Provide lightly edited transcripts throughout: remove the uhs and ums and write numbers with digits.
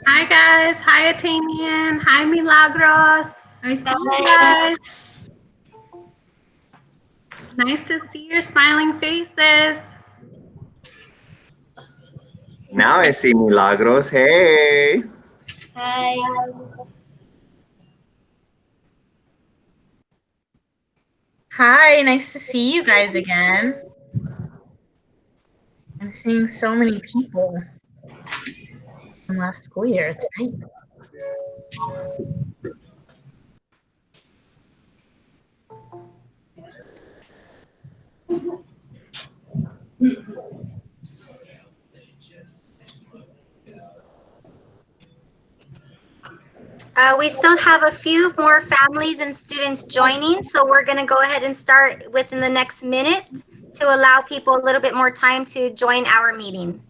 Hi guys, hi Atanian, hi Milagros. I see you guys. Nice to see your smiling faces. Now I see Milagros. Hey. Hi. Hi, nice to see you guys again. I'm seeing so many people from last school year. It's nice. We still have a few more families and students joining, so we're going to go ahead and start within the next minute to allow people a little bit more time to join our meeting.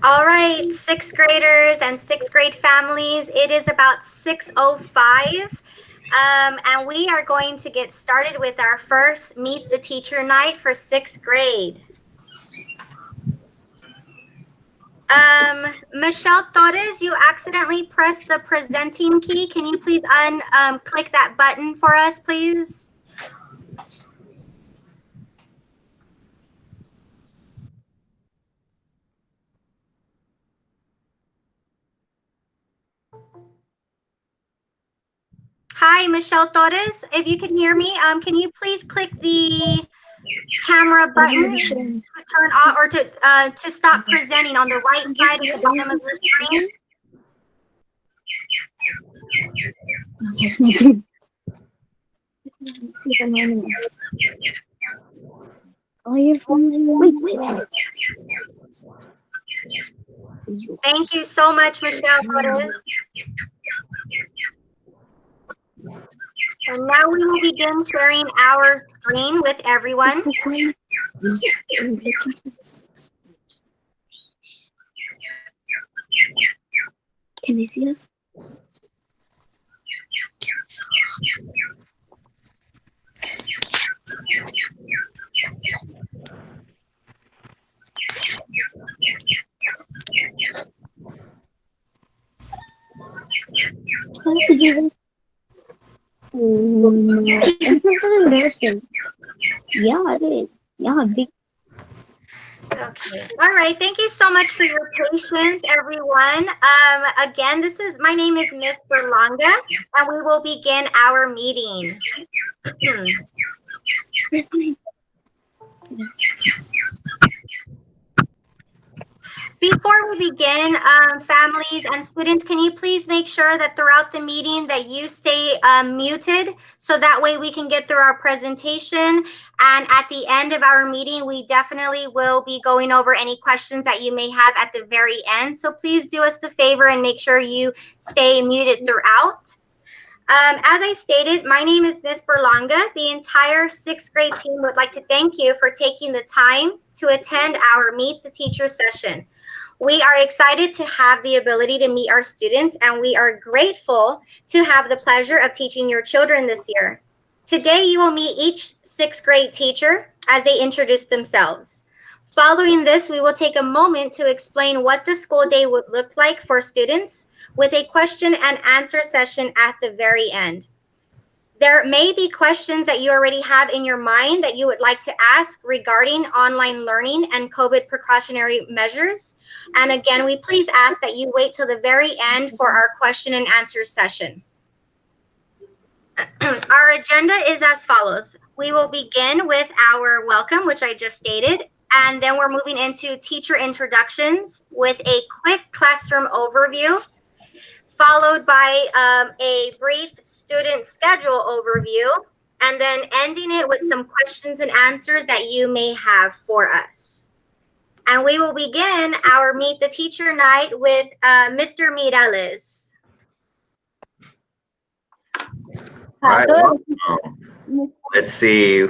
All right, sixth graders and sixth grade families, it is about 6:05. And we are going to get started with our first Meet the Teacher night for sixth grade. Michelle Torres, you accidentally pressed the presenting key. Can you please click that button for us, please? Hi, Michelle Torres. If you can hear me, can you please click the camera button to turn off or to stop presenting on the right side of the bottom of your screen? Thank you so much, Michelle Torres. And now we will begin sharing our screen with everyone. Can they see us? Embarrassing. Yeah, it is. Yeah, big. Okay. All right. Thank you so much for your patience, everyone. Again, my name is Miss Berlanga, and we will begin our meeting. Where's my? Before we begin, families and students, can you please make sure that throughout the meeting that you stay muted so that way we can get through our presentation. And at the end of our meeting, we definitely will be going over any questions that you may have at the very end. So please do us the favor and make sure you stay muted throughout. As I stated, my name is Miss Berlanga. The entire 6th grade team would like to thank you for taking the time to attend our Meet the Teacher session. We are excited to have the ability to meet our students, and we are grateful to have the pleasure of teaching your children this year. Today, you will meet each 6th grade teacher as they introduce themselves. Following this, we will take a moment to explain what the school day would look like for students with a question and answer session at the very end. There may be questions that you already have in your mind that you would like to ask regarding online learning and COVID precautionary measures. And again, we please ask that you wait till the very end for our question and answer session. Our agenda is as follows. We will begin with our welcome, which I just stated, and then we're moving into teacher introductions with a quick classroom overview, followed by a brief student schedule overview, and then ending it with some questions and answers that you may have for us. And we will begin our Meet the Teacher night with Mr. Mireles. All right, welcome. Let's see.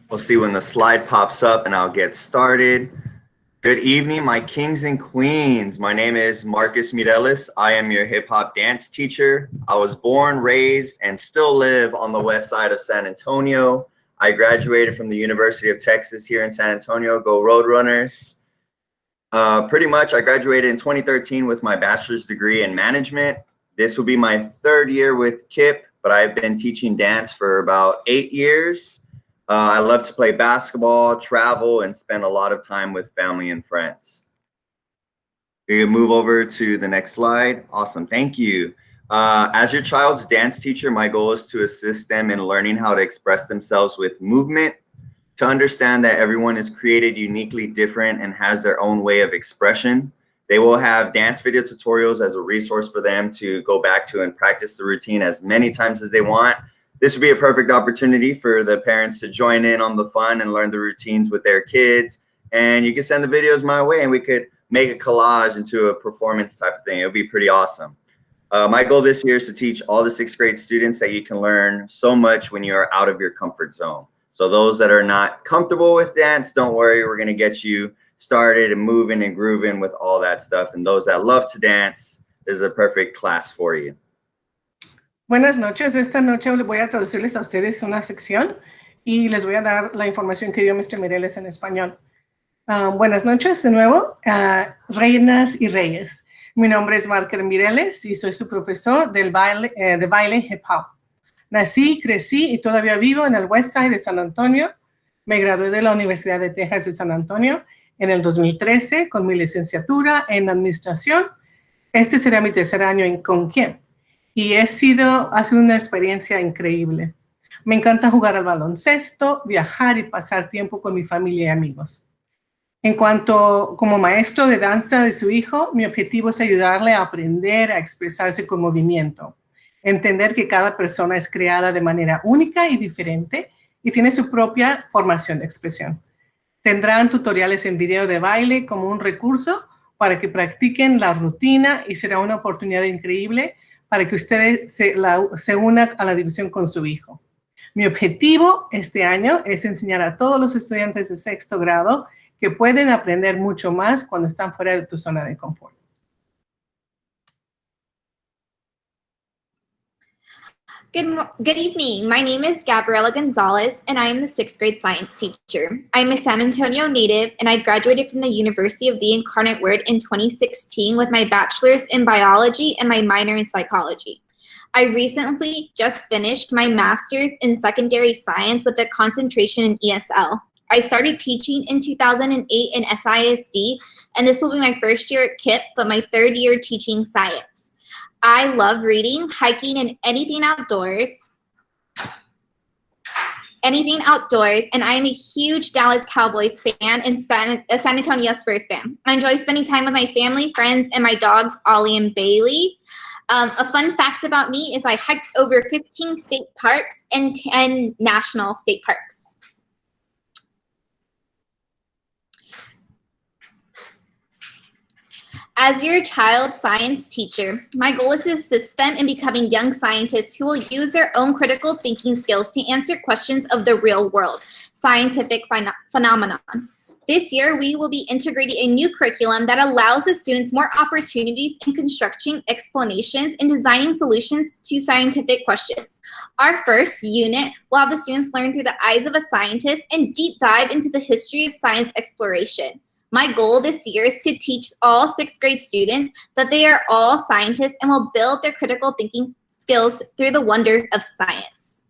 We'll see when the slide pops up and I'll get started. Good evening, my kings and queens. My name is Marcus Mireles. I am your hip hop dance teacher. I was born, raised, and still live on the west side of San Antonio. I graduated from the University of Texas here in San Antonio. Go Roadrunners. Pretty much, I graduated in 2013 with my bachelor's degree in management. This will be my 3rd year with KIPP, but I've been teaching dance for about 8 years. I love to play basketball, travel, and spend a lot of time with family and friends. We can move over to the next slide. Awesome, thank you. As your child's dance teacher, my goal is to assist them in learning how to express themselves with movement, to understand that everyone is created uniquely different and has their own way of expression. They will have dance video tutorials as a resource for them to go back to and practice the routine as many times as they want. This would be a perfect opportunity for the parents to join in on the fun and learn the routines with their kids. And you can send the videos my way and we could make a collage into a performance type of thing. It would be pretty awesome. My goal this year is to teach all the 6th grade students that you can learn so much when you are out of your comfort zone. So those that are not comfortable with dance, don't worry, we're gonna get you started and moving and grooving with all that stuff. And those that love to dance, this is a perfect class for you. Buenas noches. Esta noche voy a traducirles a ustedes una sección y les voy a dar la información que dio Mr. Mireles en español. Buenas noches de nuevo, reinas y reyes. Mi nombre es Marker Mireles y soy su profesor de baile hip hop. Nací, crecí y todavía vivo en el West Side de San Antonio. Me gradué de la Universidad de Texas de San Antonio en el 2013 con mi licenciatura en administración. Este será mi 3er año con KIPP. Y ha sido una experiencia increíble. Me encanta jugar al baloncesto, viajar y pasar tiempo con mi familia y amigos. En cuanto como maestro de danza de su hijo, mi objetivo es ayudarle a aprender a expresarse con movimiento, entender que cada persona es creada de manera única y diferente y tiene su propia formación de expresión. Tendrán tutoriales en video de baile como un recurso para que practiquen la rutina y será una oportunidad increíble para que ustedes se unan a la diversión con su hijo. Mi objetivo este año es enseñar a todos los estudiantes de 6º grado que pueden aprender mucho más cuando están fuera de tu zona de confort. Good evening. My name is Gabriela Gonzalez, and I am the 6th grade science teacher. I'm a San Antonio native, and I graduated from the University of the Incarnate Word in 2016 with my bachelor's in biology and my minor in psychology. I recently just finished my master's in secondary science with a concentration in ESL. I started teaching in 2008 in SISD, and this will be my first year at KIPP, but my third year teaching science. I love reading, hiking, and anything outdoors, and I am a huge Dallas Cowboys fan and a San Antonio Spurs fan. I enjoy spending time with my family, friends, and my dogs, Ollie and Bailey. A fun fact about me is I hiked over 15 state parks and 10 national state parks. As your child science teacher, my goal is to assist them in becoming young scientists who will use their own critical thinking skills to answer questions of the real world, scientific phenomenon. This year, we will be integrating a new curriculum that allows the students more opportunities in constructing explanations and designing solutions to scientific questions. Our first unit will have the students learn through the eyes of a scientist and deep dive into the history of science exploration. My goal this year is to teach all 6th grade students that they are all scientists and will build their critical thinking skills through the wonders of science.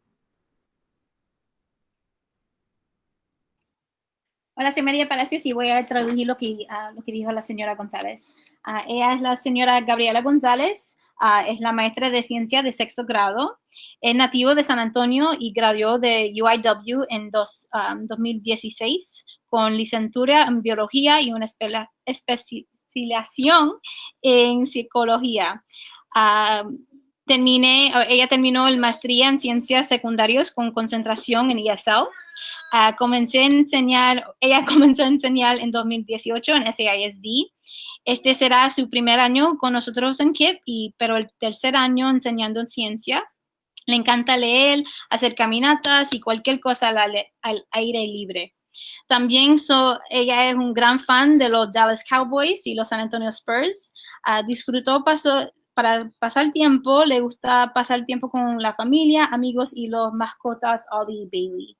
Hola, soy María Palacios y voy a traducir lo que dijo la señora González. Ella es la señora Gabriela González, es la maestra de ciencia de 6º grado, es nativo de San Antonio y graduó de UIW en 2016 con licenciatura en biología y una especialización en psicología. Ella terminó el maestría en ciencias secundarias con concentración en ESL. Ella comenzó a enseñar en 2018 en SISD. Este será su primer año con nosotros en KIPP, pero el tercer año enseñando en ciencia. Le encanta leer, hacer caminatas y cualquier cosa al aire libre. También ella es un gran fan de los Dallas Cowboys y los San Antonio Spurs. Disfrutó para pasar tiempo, le gusta pasar tiempo con la familia, amigos y los mascotas Ollie y Bailey.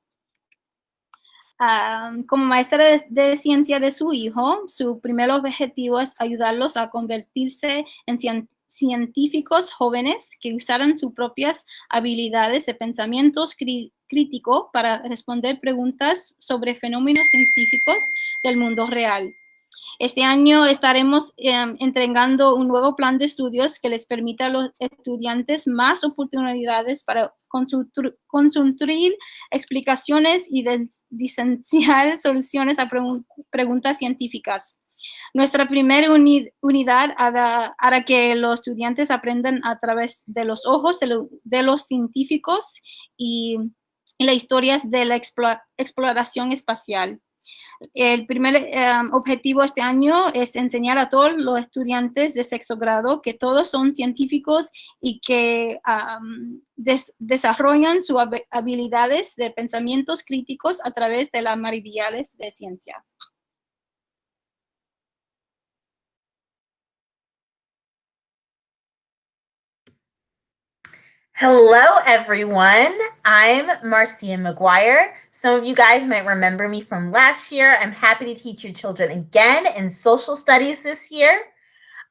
Como maestra de ciencia de su hijo, su primer objetivo es ayudarlos a convertirse en científicos jóvenes que usaran sus propias habilidades de pensamiento crítico para responder preguntas sobre fenómenos científicos del mundo real. Este año estaremos entregando un nuevo plan de estudios que les permita a los estudiantes más oportunidades para construir explicaciones y diseñar soluciones a preguntas científicas. Nuestra primera unidad hará que los estudiantes aprendan a través de los ojos de los científicos y las historias de la exploración espacial. El primer objetivo este año es enseñar a todos los estudiantes de 6º grado que todos son científicos y que desarrollan sus habilidades de pensamientos críticos a través de las maravillas de ciencia. Hello, everyone. I'm Marcia McGuire. Some of you guys might remember me from last year. I'm happy to teach your children again in social studies this year.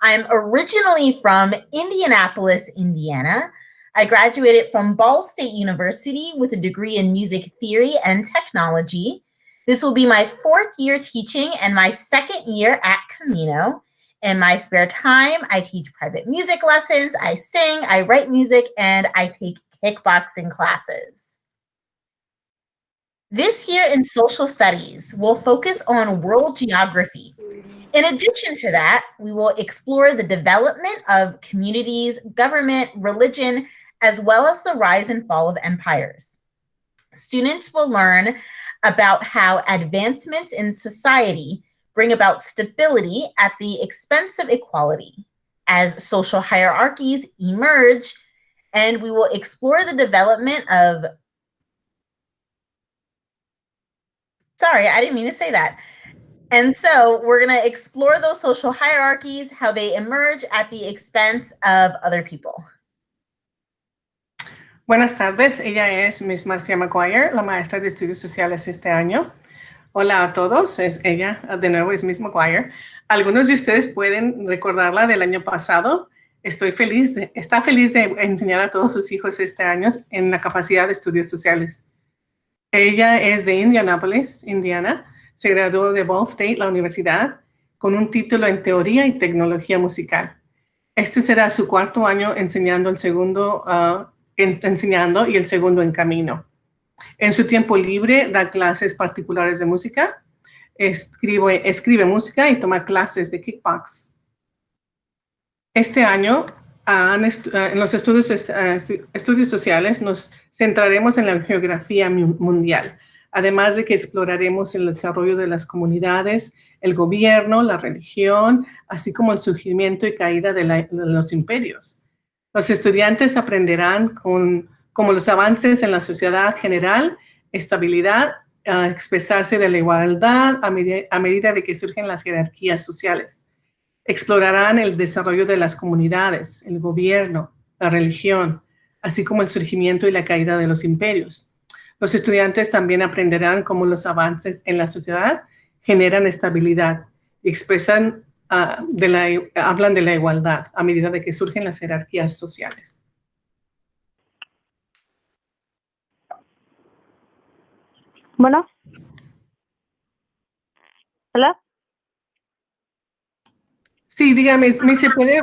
I'm originally from Indianapolis, Indiana. I graduated from Ball State University with a degree in music theory and technology. This will be my 4th year teaching and my 2nd year at Camino. In my spare time, I teach private music lessons, I sing, I write music, and I take kickboxing classes. This year in social studies, we'll focus on world geography. In addition to that, we will explore the development of communities, government, religion, as well as the rise and fall of empires. Students will learn about how advancements in society bring about stability at the expense of equality as social hierarchies emerge, and we will explore the development of, sorry, I didn't mean to say that. And so we're going to explore those social hierarchies, how they emerge at the expense of other people. Buenas tardes, ella es Miss Marcia McGuire, la maestra de estudios sociales este año. Hola a todos, ella de nuevo es Miss McGuire. Algunos de ustedes pueden recordarla del año pasado. Está feliz de enseñar a todos sus hijos este año en la capacidad de estudios sociales. Ella es de Indianapolis, Indiana. Se graduó de Ball State, la universidad, con un título en teoría y tecnología musical. Este será su 4º año enseñando, enseñando y el segundo en camino. En su tiempo libre da clases particulares de música, escribe música y toma clases de kickbox. Este año, en los estudios sociales, nos centraremos en la geografía mundial, además de que exploraremos el desarrollo de las comunidades, el gobierno, la religión, así como el surgimiento y caída de los imperios. Los estudiantes aprenderán como los avances en la sociedad general, estabilidad, expresarse de la igualdad a medida de que surgen las jerarquías sociales. Explorarán el desarrollo de las comunidades, el gobierno, la religión, así como el surgimiento y la caída de los imperios. Los estudiantes también aprenderán cómo los avances en la sociedad generan estabilidad y hablan de la igualdad a medida de que surgen las jerarquías sociales. Bueno. ¿Hola? Sí, dígame, ¿se puede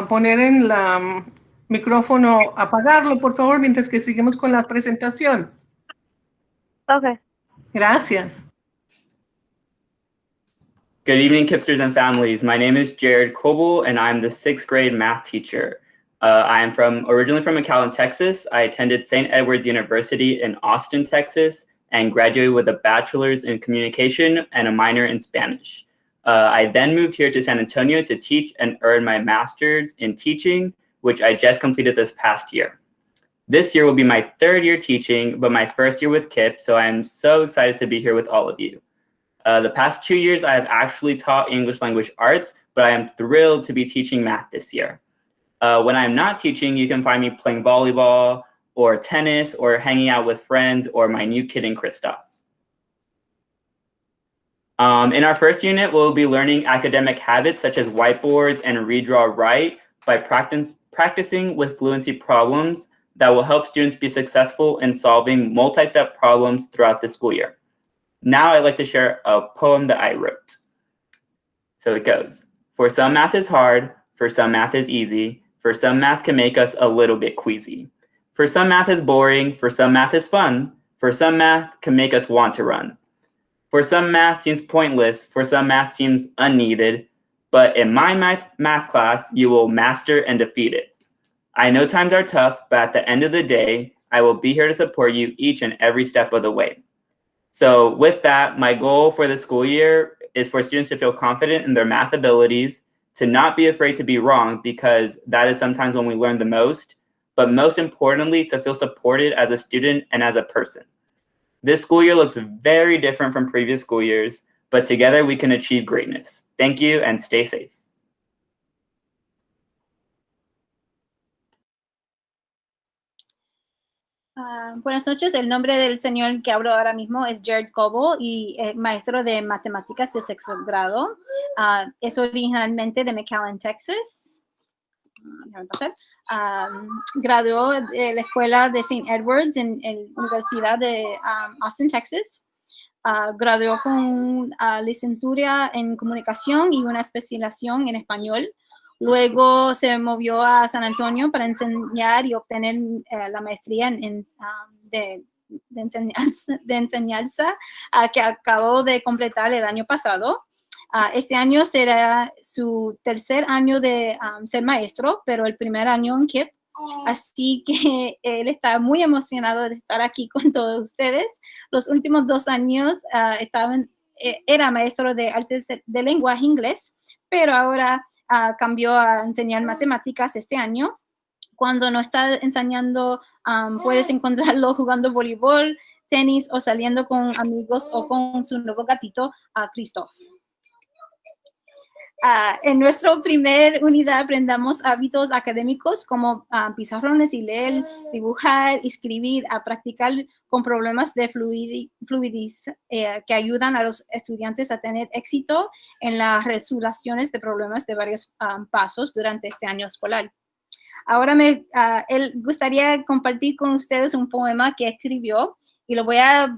poner en el micrófono, apagarlo, por favor, mientras que seguimos con la presentación? Okay. Gracias. Good evening, Kipsters and families. My name is Jared Coble, and I'm the 6th grade math teacher. I am originally from McAllen, Texas. I attended St. Edward's University in Austin, Texas, and graduated with a bachelor's in communication and a minor in Spanish. I then moved here to San Antonio to teach and earn my master's in teaching, which I just completed this past year. This year will be my 3rd year teaching, but my 1st year with KIPP, so I am so excited to be here with all of you. The past 2 years, I have actually taught English language arts, but I am thrilled to be teaching math this year. When I'm not teaching, you can find me playing volleyball or tennis or hanging out with friends or my new kitten, Christoph. In our first unit, we'll be learning academic habits such as whiteboards and redraw right by practicing with fluency problems that will help students be successful in solving multi-step problems throughout the school year. Now I'd like to share a poem that I wrote. So it goes, for some math is hard, for some math is easy, for some math can make us a little bit queasy. For some math is boring, for some math is fun, for some math can make us want to run. For some math seems pointless, for some math seems unneeded, but in my math class, you will master and defeat it. I know times are tough, but at the end of the day, I will be here to support you each and every step of the way. So with that, my goal for the school year is for students to feel confident in their math abilities, to not be afraid to be wrong, because that is sometimes when we learn the most, but most importantly, to feel supported as a student and as a person. This school year looks very different from previous school years, but together we can achieve greatness. Thank you and stay safe. Buenas noches, el nombre del señor que hablo ahora mismo es Jared Coble y es maestro de matemáticas de 6º grado. Es originalmente de McAllen, Texas. Déjame pasar. Graduó de la escuela de St. Edward's en la Universidad de Austin, Texas. Graduó con licenciatura en comunicación y una especialización en español. Luego se movió a San Antonio para enseñar y obtener la maestría de enseñanza que acabó de completar el año pasado. Este año será su 3er año de ser maestro, pero el primer año en KIPP. Así que él está muy emocionado de estar aquí con todos ustedes. Los últimos 2 años era maestro de artes de lenguaje inglés, pero ahora cambió a enseñar matemáticas este año. Cuando no está enseñando, puedes encontrarlo jugando voleibol, tenis o saliendo con amigos o con su nuevo gatito, Christoph. En nuestra primera unidad aprendamos hábitos académicos como pizarrones y leer, dibujar, escribir, a practicar con problemas de fluidez que ayudan a los estudiantes a tener éxito en las resoluciones de problemas de varios pasos durante este año escolar. Ahora él gustaría compartir con ustedes un poema que escribió y lo voy a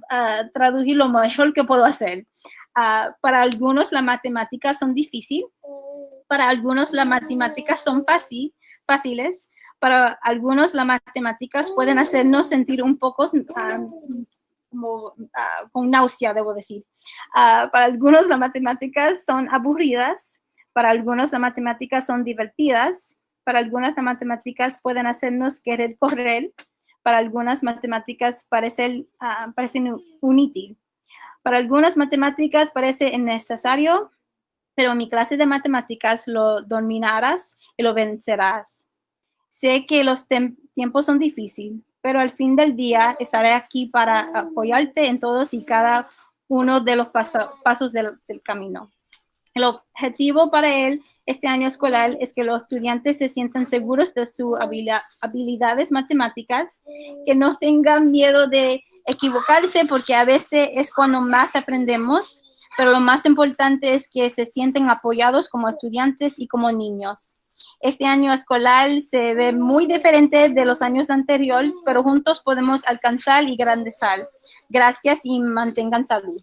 traducir lo mejor que puedo hacer. Para algunos las matemáticas son difíciles, para algunos las matemáticas son fáciles, para algunos las matemáticas pueden hacernos sentir un poco con náusea, debo decir. Para algunos las matemáticas son aburridas, para algunos las matemáticas son divertidas, para algunas las matemáticas pueden hacernos querer correr, para algunas matemáticas parecen inútil. Para algunas matemáticas parece innecesario, pero en mi clase de matemáticas lo dominarás y lo vencerás. Sé que los tiempos son difíciles, pero al fin del día estaré aquí para apoyarte en todos y cada uno de los pasos del camino. El objetivo para él este año escolar es que los estudiantes se sientan seguros de sus habilidades matemáticas, que no tengan miedo de equivocarse, porque a veces es cuando más aprendemos, pero lo más importante es que se sienten apoyados como estudiantes y como niños. Este año escolar se ve muy diferente de los años anteriores, pero juntos podemos alcanzar y grandezar. Gracias y mantengan salud.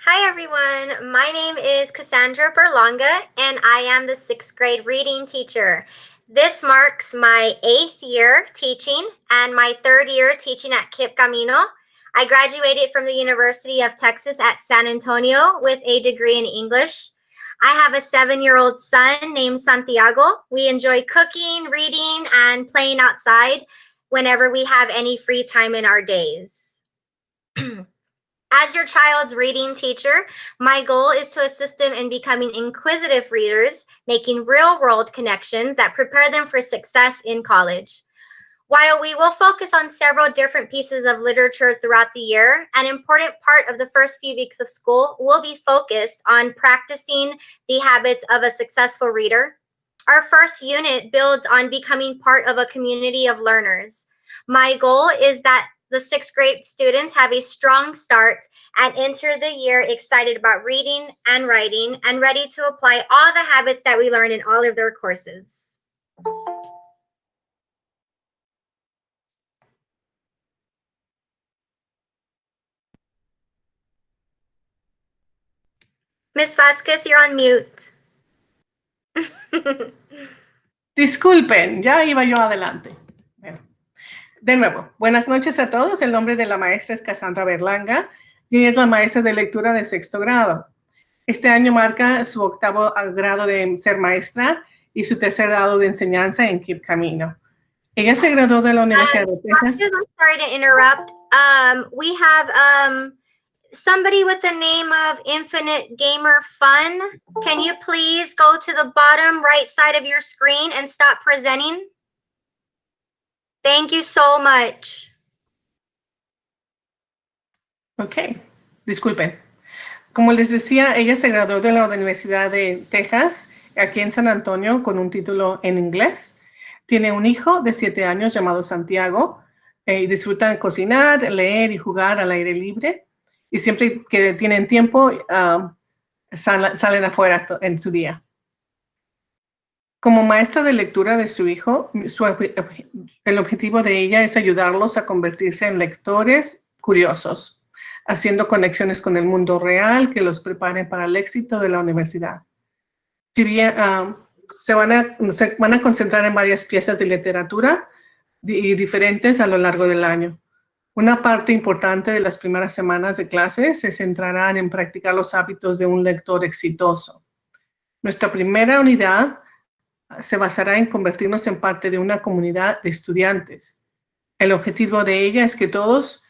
Hi everyone, my name is Cassandra Berlanga and I am the 6th grade reading teacher. This marks my 8th year teaching and my 3rd year teaching at KIPP Camino. I graduated from the University of Texas at San Antonio with a degree in English. I have a 7-year-old son named Santiago. We enjoy cooking, reading, and playing outside whenever we have any free time in our days. As your child's reading teacher, my goal is to assist them in becoming inquisitive readers, making real-world connections that prepare them for success in college. While we will focus on several different pieces of literature throughout the year, an important part of the first few weeks of school will be focused on practicing the habits of a successful reader. Our first unit builds on becoming part of a community of learners. My goal is that the 6th grade students have a strong start and enter the year excited about reading and writing and ready to apply all the habits that we learn in all of their courses. Miss Vasquez, you're on mute. Disculpen, ya iba yo adelante. Bueno, de nuevo, buenas noches a todos. El nombre de la maestra es Cassandra Berlanga y ella es la maestra de lectura de 6º grado. Este año marca su 8º grado de ser maestra y su 3er grado de enseñanza en KIPP Camino. Ella se graduó de la Universidad de Texas. I'm sorry to interrupt. We have somebody with the name of Infinite Gamer Fun. Can you please go to the bottom right side of your screen and stop presenting? Thank you so much. Ok, disculpen. Como les decía, ella se graduó de la Universidad de Texas, aquí en San Antonio, con un título en inglés. Tiene un hijo de 7 años llamado Santiago y disfrutan cocinar, leer y jugar al aire libre. Y siempre que tienen tiempo, salen afuera en su día. Como maestra de lectura de su hijo, el objetivo de ella es ayudarlos a convertirse en lectores curiosos, haciendo conexiones con el mundo real que los preparen para el éxito de la universidad. Si bien se van a concentrar en varias piezas de literatura diferentes a lo largo del año. Una parte importante de las primeras semanas de clase se centrarán en practicar los hábitos de un lector exitoso. Nuestra primera unidad se basará en convertirnos en parte de una comunidad de estudiantes. El objetivo de ella es que todos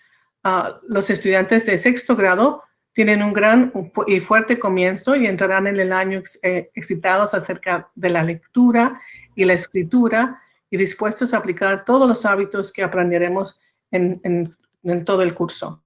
los estudiantes de 6º grado tienen un gran y fuerte comienzo y entrarán en el año excitados acerca de la lectura y la escritura y dispuestos a aplicar todos los hábitos que aprenderemos en todo el curso.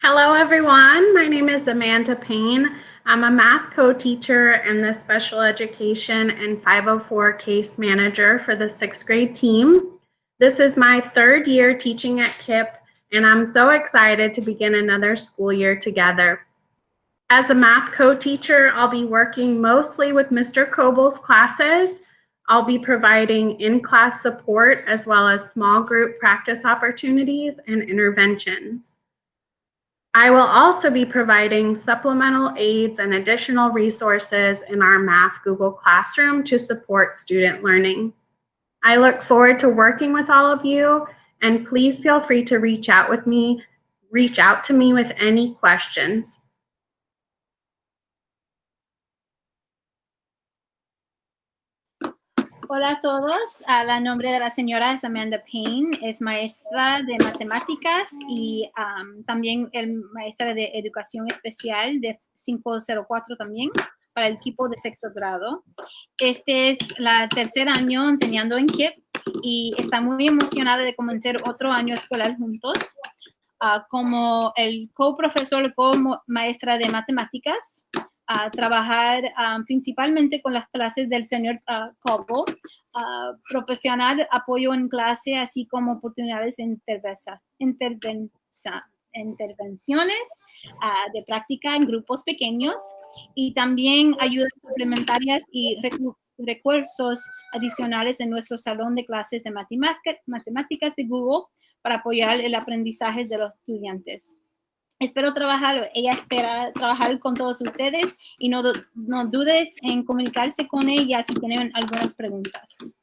Hello, everyone. My name is Amanda Payne. I'm a math co-teacher and the special education and 504 case manager for the 6th grade team. This is my 3rd year teaching at KIPP, and I'm so excited to begin another school year together. As a math co-teacher, I'll be working mostly with Mr. Kobel's classes. I'll be providing in-class support as well as small group practice opportunities and interventions. I will also be providing supplemental aids and additional resources in our Math Google Classroom to support student learning. I look forward to working with all of you, and please feel free to reach out to me with any questions. Hola a todos, la nombre de la señora es Amanda Payne, es maestra de matemáticas y también maestra de educación especial de 504 también para el equipo de 6º grado. Este es el 3er año enseñando en KIPP y está muy emocionada de comenzar otro año escolar juntos. Como el co-profesor, co-maestra de matemáticas, trabajar principalmente con las clases del señor Cobo, proporcionar apoyo en clase, así como oportunidades de intervenciones de práctica en grupos pequeños y también ayudas suplementarias y recursos adicionales en nuestro salón de clases de matemáticas de Google para apoyar el aprendizaje de los estudiantes. Ella espera trabajar con todos ustedes y no dudes en comunicarse con ella si tienen algunas preguntas.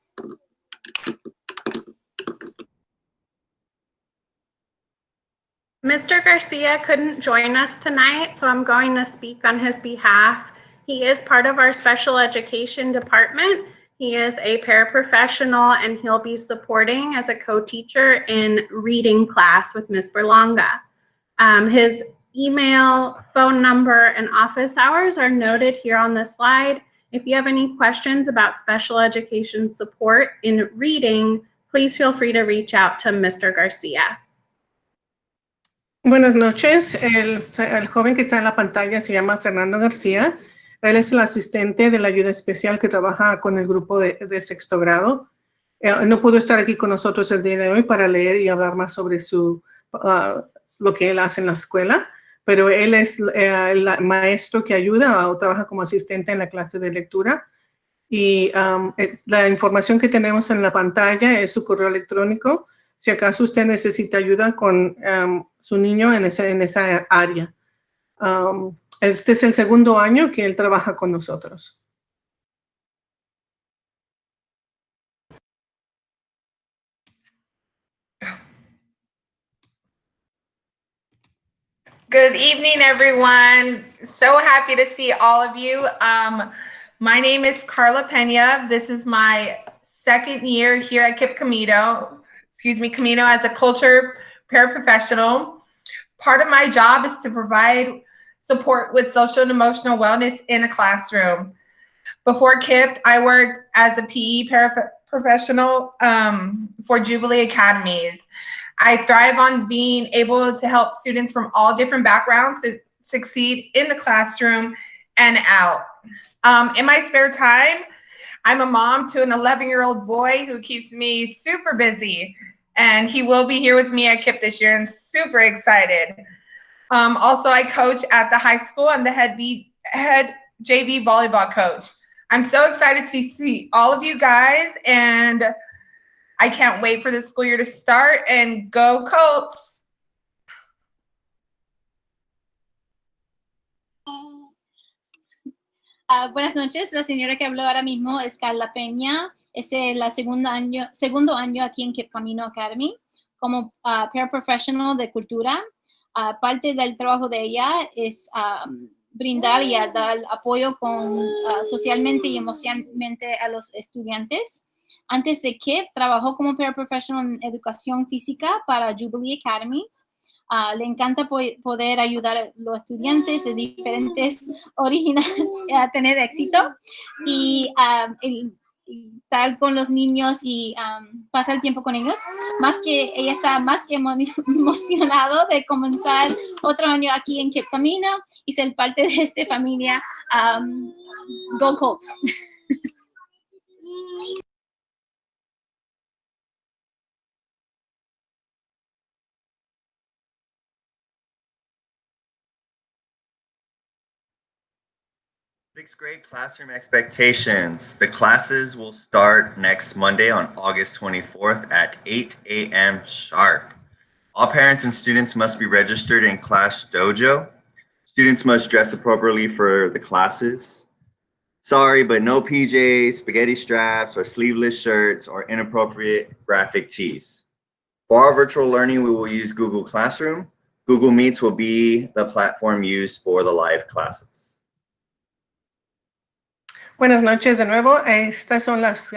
Mr. Garcia couldn't join us tonight, so I'm going to speak on his behalf. He is part of our special education department. He is a paraprofessional, and he'll be supporting as a co-teacher in reading class with Ms. Berlanga. His email, phone number, and office hours are noted here on the slide. If you have any questions about special education support in reading, please feel free to reach out to Mr. Garcia. Buenas noches. El joven que está en la pantalla se llama Fernando García. Él es el asistente de la ayuda especial que trabaja con el grupo de 6º grado. No pudo estar aquí con nosotros el día de hoy para leer y hablar más sobre lo que él hace en la escuela, pero él es el maestro que ayuda o trabaja como asistente en la clase de lectura. Y la información que tenemos en la pantalla es su correo electrónico, si acaso usted necesita ayuda con su niño en esa área. Este es el 2º año que él trabaja con nosotros. Good evening, everyone. So happy to see all of you. My name is Carla Pena. This is my 2nd year here at KIPP Camino. Camino as a culture paraprofessional. Part of my job is to provide support with social and emotional wellness in a classroom. Before KIPP, I worked as a PE paraprofessional for Jubilee Academies. I thrive on being able to help students from all different backgrounds to succeed in the classroom and out. In my spare time, I'm a mom to an 11-year-old boy who keeps me super busy, and he will be here with me at KIPP this year and super excited. Also, I coach at the high school. I'm the head JV volleyball coach. I'm so excited to see all of you guys, and I can't wait for the school year to start, and go Colts. Buenas noches, la señora que habló ahora mismo es Carla Peña. Este es el segundo año aquí en KIPP Camino Academy como paraprofessional de cultura. Parte del trabajo de ella es brindar y dar apoyo socialmente y emocionalmente a los estudiantes. Antes de KIPP, trabajó como paraprofessional en educación física para Jubilee Academies. Le encanta poder ayudar a los estudiantes de diferentes orígenes a tener éxito. Y estar con los niños y pasar el tiempo con ellos. Ella está más que emocionado de comenzar otro año aquí en KIPP Camino y ser parte de esta familia. Go Colts. Sixth grade classroom expectations. The classes will start next Monday on August 24th at 8 a.m. sharp. All parents and students must be registered in Class Dojo. Students must dress appropriately for the classes. Sorry, but no PJs, spaghetti straps, or sleeveless shirts, or inappropriate graphic tees. For our virtual learning, we will use Google Classroom. Google Meets will be the platform used for the live classes. Buenas noches de nuevo. Estas son las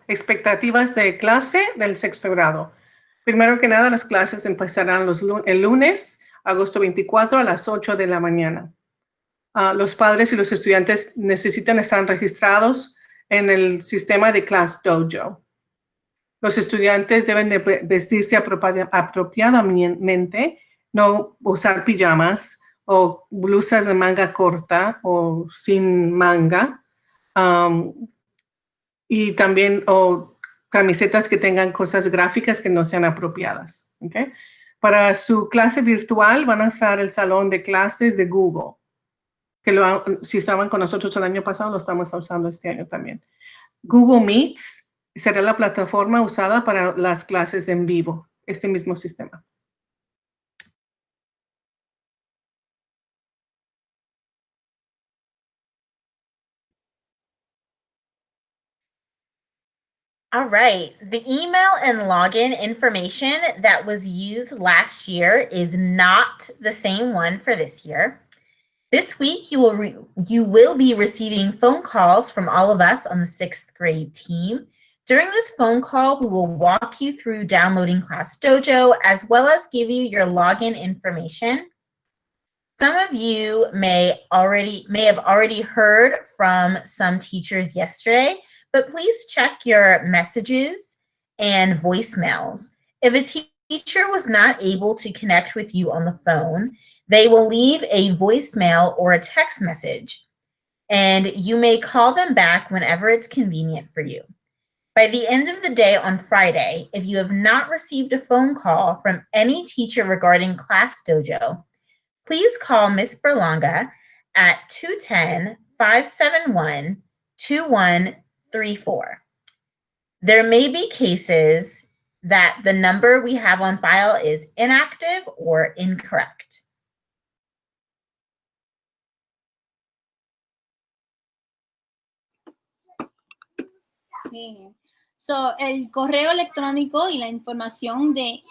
expectativas de clase del sexto grado. Primero que nada, las clases empezarán el lunes, agosto 24 a las 8 de la mañana. Los padres y los estudiantes necesitan estar registrados en el sistema de Class Dojo. Los estudiantes deben de vestirse apropiadamente, no usar pijamas o blusas de manga corta o sin manga. Y también camisetas que tengan cosas gráficas que no sean apropiadas. ¿Okay? Para su clase virtual van a estar el salón de clases de Google, que si estaban con nosotros el año pasado, lo estamos usando este año también. Google Meets será la plataforma usada para las clases en vivo, este mismo sistema. All right, the email and login information that was used last year is not the same one for this year. This week, you will be receiving phone calls from all of us on the sixth grade team. During this phone call, we will walk you through downloading Class Dojo, as well as give you your login information. Some of you may have already heard from some teachers yesterday, but please check your messages and voicemails. If a teacher was not able to connect with you on the phone, they will leave a voicemail or a text message, and you may call them back whenever it's convenient for you. By the end of the day on Friday, if you have not received a phone call from any teacher regarding Class Dojo, please call Ms. Berlanga at 210-571-2134. There may be cases that the number we have on file is inactive or incorrect. So, el correo electrónico y la información de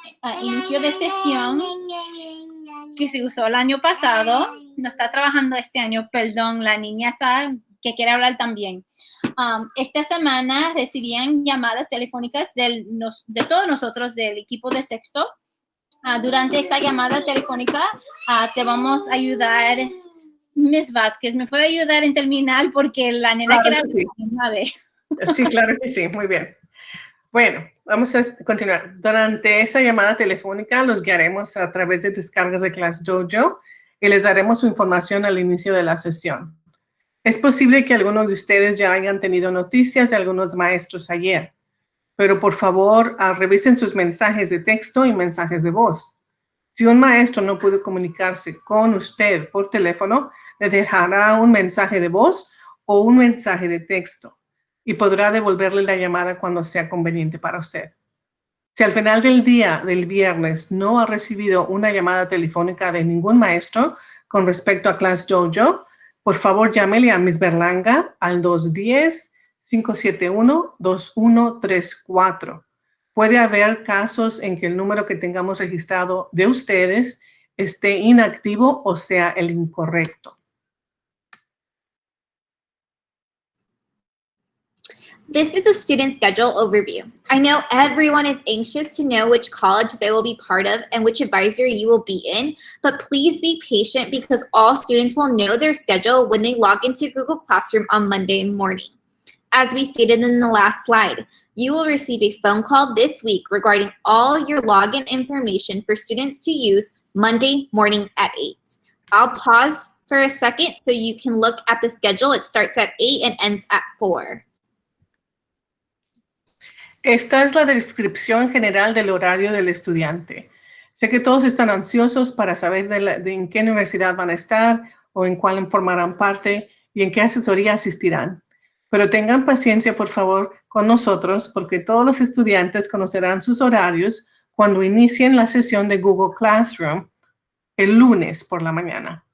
inicio de sesión que se usó el año pasado, no está trabajando este año, perdón, la niña está que quiere hablar también. Esta semana recibían llamadas telefónicas de todos nosotros del equipo de sexto. Durante esta llamada telefónica te vamos a ayudar, Ms. Vázquez, ¿me puede ayudar en terminar? Porque la nena quiere hablar una vez. Sí, claro que sí, muy bien. Bueno, vamos a continuar. Durante esa llamada telefónica los guiaremos a través de descargas de Class Dojo y les daremos su información al inicio de la sesión. Es posible que algunos de ustedes ya hayan tenido noticias de algunos maestros ayer, pero por favor revisen sus mensajes de texto y mensajes de voz. Si un maestro no pudo comunicarse con usted por teléfono, le dejará un mensaje de voz o un mensaje de texto y podrá devolverle la llamada cuando sea conveniente para usted. Si al final del día del viernes no ha recibido una llamada telefónica de ningún maestro con respecto a Class Dojo, por favor llámele a Ms. Berlanga al 210-571-2134. Puede haber casos en que el número que tengamos registrado de ustedes esté inactivo o sea el incorrecto. This is a student schedule overview. I know everyone is anxious to know which college they will be part of and which advisory you will be in, but please be patient because all students will know their schedule when they log into Google Classroom on Monday morning. As we stated in the last slide, you will receive a phone call this week regarding all your login information for students to use Monday morning at 8. I'll pause for a second so you can look at the schedule. It starts at 8 and ends at 4. Esta es la descripción general del horario del estudiante. Sé que todos están ansiosos para saber de en qué universidad van a estar o en cuál formarán parte y en qué asesoría asistirán. Pero tengan paciencia, por favor, con nosotros porque todos los estudiantes conocerán sus horarios cuando inicien la sesión de Google Classroom el lunes por la mañana.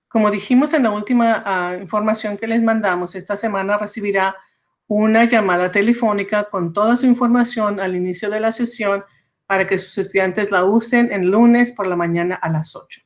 Como dijimos en la última información que les mandamos, esta semana recibirá una llamada telefónica con toda su información al inicio de la sesión para que sus estudiantes la usen el lunes por la mañana a las 8.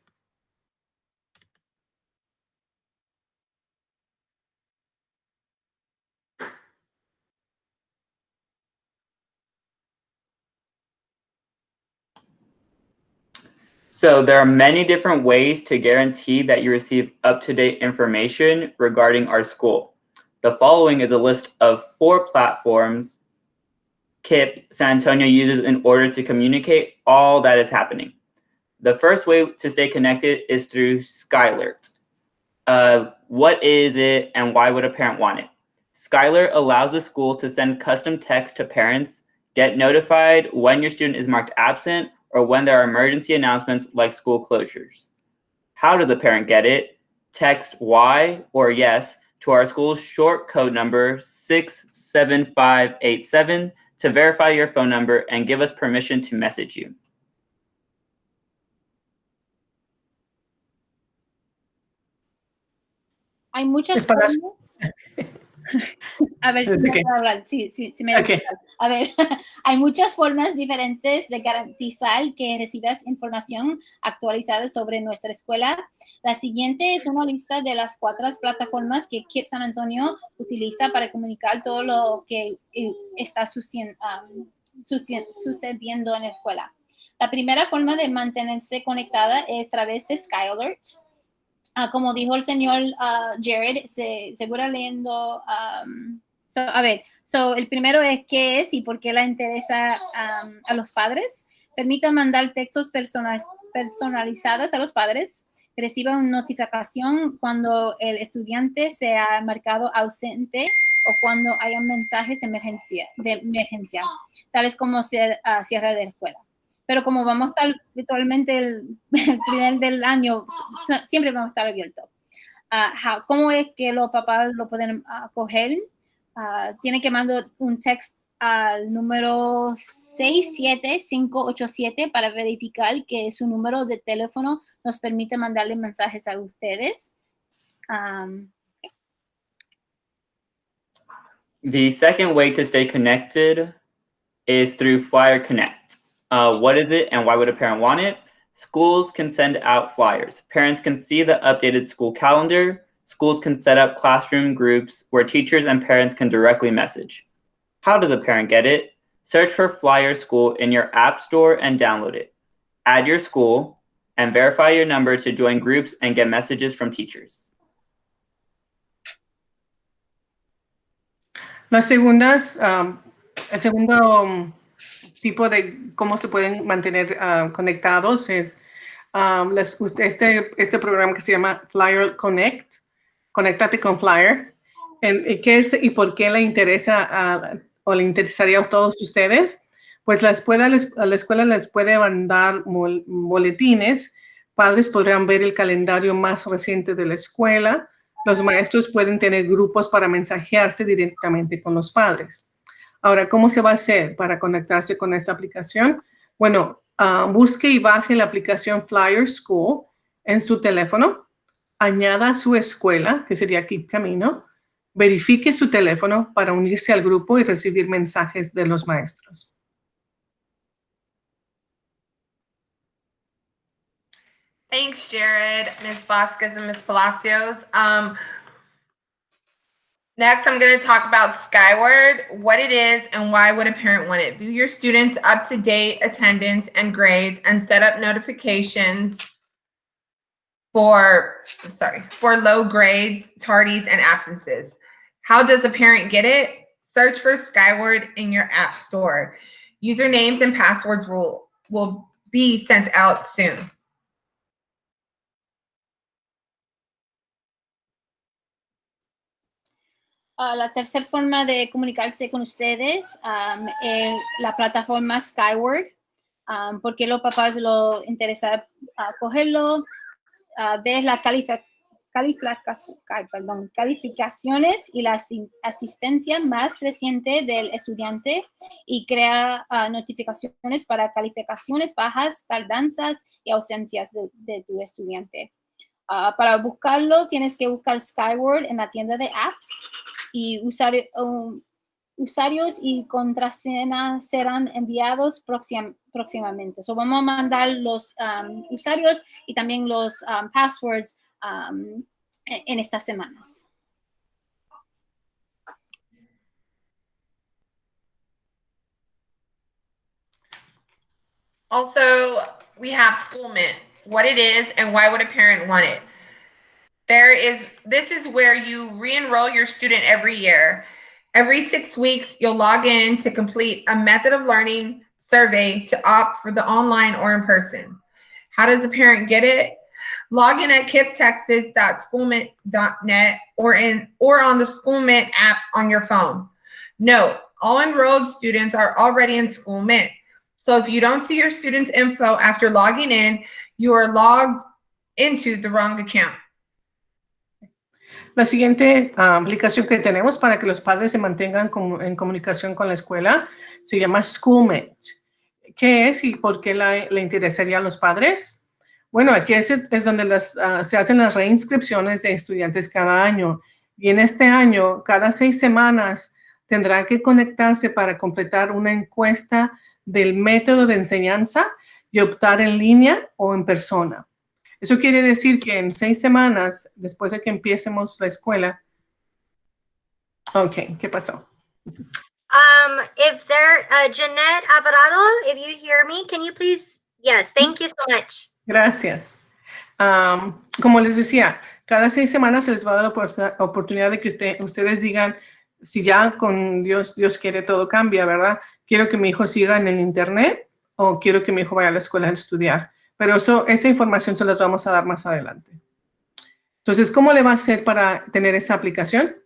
So there are many different ways to guarantee that you receive up-to-date information regarding our school. The following is a list of 4 platforms KIPP San Antonio uses in order to communicate all that is happening. The first way to stay connected is through Skylert. What is it and why would a parent want it? Skylert allows the school to send custom text to parents, get notified when your student is marked absent, or when there are emergency announcements like school closures. How does a parent get it? Text Y or yes to our school's short code number 67587 to verify your phone number and give us permission to message you. Hay muchas formas. A ver si me puedo hablar. Sí, me Okay. A ver, hay muchas formas diferentes de garantizar que recibas información actualizada sobre nuestra escuela. La siguiente es una lista de las 4 plataformas que KIPP San Antonio utiliza para comunicar todo lo que está sucediendo en la escuela. La primera forma de mantenerse conectada es a través de Skylert. Como dijo el señor Jared, segura leyendo. El primero es qué es y por qué le interesa a los padres. Permita mandar textos personalizados a los padres. Reciba una notificación cuando el estudiante sea marcado ausente o cuando haya mensajes de emergencia, tales como cierre de la escuela. Pero como vamos a estar virtualmente el primer del año, siempre vamos a estar abiertos. ¿Cómo es que los papás lo pueden coger? Tiene que mandar un texto al número 67587 para verificar que su número de teléfono nos permite mandarle mensajes a ustedes. The second way to stay connected is through Flyer Connect. What is it and why would a parent want it? Schools can send out flyers. Parents can see the updated school calendar. Schools can set up classroom groups where teachers and parents can directly message. How does a parent get it? Search for Flyer School in your app store and download it. Add your school and verify your number to join groups and get messages from teachers. El segundo tipo de cómo se pueden mantener conectados es este programa que se llama Flyer Connect. Conéctate con Flyer. ¿Qué es y por qué le interesa o le interesaría a todos ustedes? Pues la escuela les puede mandar boletines. Padres podrán ver el calendario más reciente de la escuela. Los maestros pueden tener grupos para mensajearse directamente con los padres. Ahora, ¿cómo se va a hacer para conectarse con esta aplicación? Bueno, busque y baje la aplicación Flyer School en su teléfono. Añada su escuela, que sería KIPP Camino. Verifique su teléfono para unirse al grupo y recibir mensajes de los maestros. Thanks, Jared, Ms. Vasquez, and Ms. Palacios. Next, I'm going to talk about Skyward, what it is, and why would a parent want it. View your students' up-to-date attendance and grades and set up notifications for low grades, tardies, and absences. How does a parent get it? Search for Skyward in your app store. Usernames and passwords will be sent out soon. La tercera forma de comunicarse con ustedes es la plataforma Skyward, porque los papás lo interesa cogerlo, ver las calificaciones y la asistencia más reciente del estudiante y crea notificaciones para calificaciones bajas, tardanzas y ausencias de tu estudiante. Para buscarlo, tienes que buscar Skyward en la tienda de apps y usuarios y contraseñas serán enviados próximamente. So vamos a mandar los usuarios y también los passwords en estas semanas. Also, we have SchoolMint, what it is and why would a parent want it. This is where you re-enroll your student every year. Every 6 weeks, you'll log in to complete a method of learning survey to opt for the online or in person. How does a parent get it? Log in at kipptexas.schoolmint.net or on the SchoolMint app on your phone. Note, all enrolled students are already in SchoolMint. So if you don't see your student's info after logging in, you are logged into the wrong account. La siguiente aplicación que tenemos para que los padres se mantengan en comunicación con la escuela se llama SchoolMint. ¿Qué es y por qué le interesaría a los padres? Bueno, aquí es donde se hacen las reinscripciones de estudiantes cada año. Y en este año, cada 6 semanas, tendrán que conectarse para completar una encuesta del método de enseñanza y optar en línea o en persona. Eso quiere decir que en 6 semanas, después de que empecemos la escuela. Ok, ¿qué pasó? If there, Jeanette Alvarado, if you hear me, can you please? Yes, thank you so much. Gracias. Como les decía, cada 6 semanas se les va a dar la oportunidad de que ustedes digan si ya con Dios quiere todo cambia, ¿verdad? Quiero que mi hijo siga en el internet o quiero que mi hijo vaya a la escuela a estudiar. Pero esa información se las vamos a dar más adelante. Entonces, ¿cómo le va a hacer para tener esa aplicación?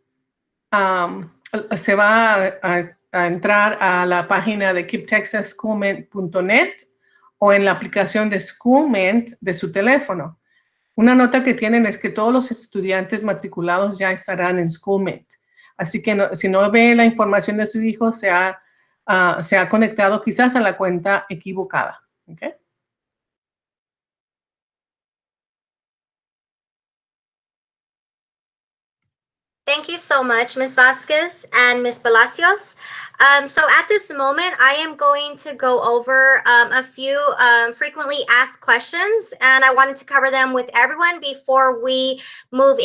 Se va a entrar a la página de kipptexasschoolmint.net o en la aplicación de SchoolMint de su teléfono. Una nota que tienen es que todos los estudiantes matriculados ya estarán en SchoolMint. Así que si no ve la información de su hijo, se ha conectado quizás a la cuenta equivocada. ¿Okay? Thank you so much, Ms. Vasquez and Ms. Palacios. So at this moment, I am going to go over a few frequently asked questions, and I wanted to cover them with everyone before we move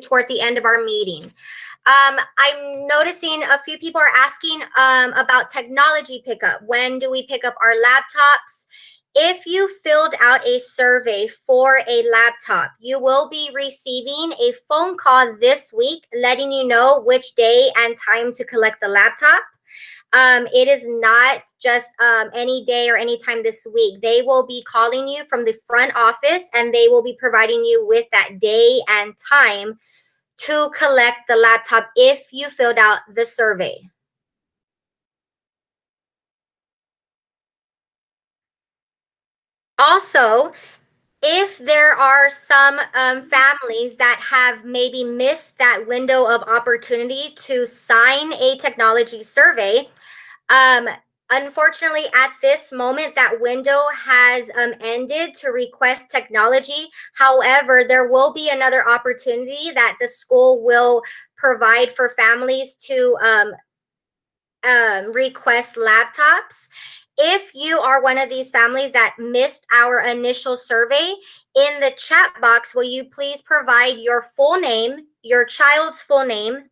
toward the end of our meeting. I'm noticing a few people are asking about technology pickup. When do we pick up our laptops? If you filled out a survey for a laptop, you will be receiving a phone call this week letting you know which day and time to collect the laptop. It is not just any day or any time this week. They will be calling you from the front office and they will be providing you with that day and time to collect the laptop if you filled out the survey. Also, if there are some families that have maybe missed that window of opportunity to sign a technology survey, unfortunately, at this moment, that window has ended to request technology. However, there will be another opportunity that the school will provide for families to request laptops. If you are one of these families that missed our initial survey, in the chat box, will you please provide your full name, your child's full name,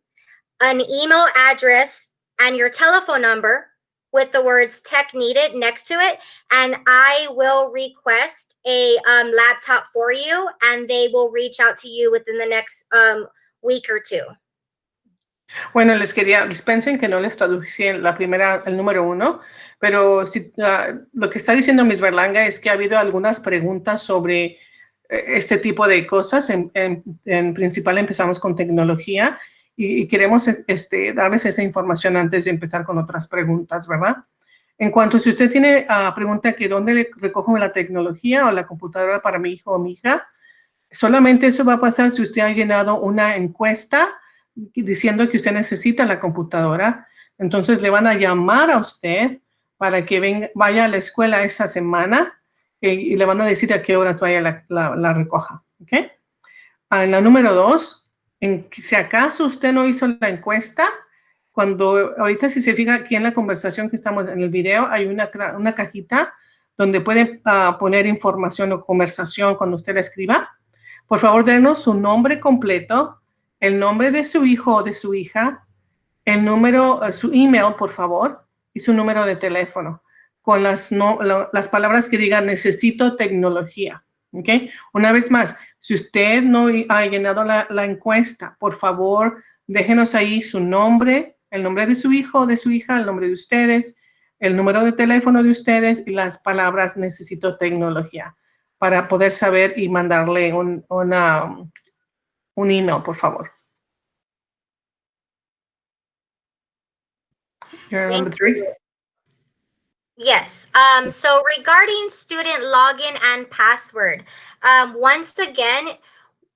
an email address, and your telephone number with the words tech needed next to it, and I will request a laptop for you, and they will reach out to you within the next week or two. Bueno, dispensen que no les traducí el número 1, pero si, lo que está diciendo Miss Berlanga es que ha habido algunas preguntas sobre este tipo de cosas. En principal empezamos con tecnología y queremos darles esa información antes de empezar con otras preguntas, ¿verdad? En cuanto si usted tiene pregunta que dónde le recojo la tecnología o la computadora para mi hijo o mi hija, solamente eso va a pasar si usted ha llenado una encuesta diciendo que usted necesita la computadora. Entonces le van a llamar a usted para que vaya a la escuela esa semana y le van a decir a qué horas vaya la recoja. ¿Okay? En la número 2, si acaso usted no hizo la encuesta, ahorita si se fija aquí en la conversación que estamos en el video, hay una cajita donde puede poner información o conversación cuando usted la escriba. Por favor, denos su nombre completo, el nombre de su hijo o de su hija, el número, su email, por favor, y su número de teléfono, con las palabras que digan necesito tecnología. ¿Okay? Una vez más, si usted no ha llenado la encuesta, por favor, déjenos ahí su nombre, el nombre de su hijo o de su hija, el nombre de ustedes, el número de teléfono de ustedes y las palabras necesito tecnología para poder saber y mandarle un email, por favor. You're number 3. Yes. So regarding student login and password, once again,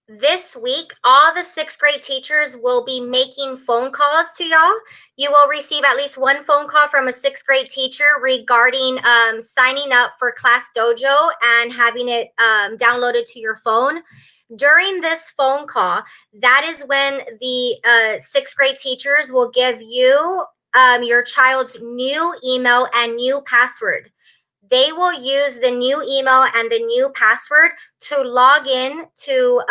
this week, all the sixth grade teachers will be making phone calls to y'all. You will receive at least one phone call from a sixth grade teacher regarding signing up for Class Dojo and having it downloaded to your phone. During this phone call, that is when the sixth grade teachers will give you your child's new email and new password. They will use the new email and the new password to log in to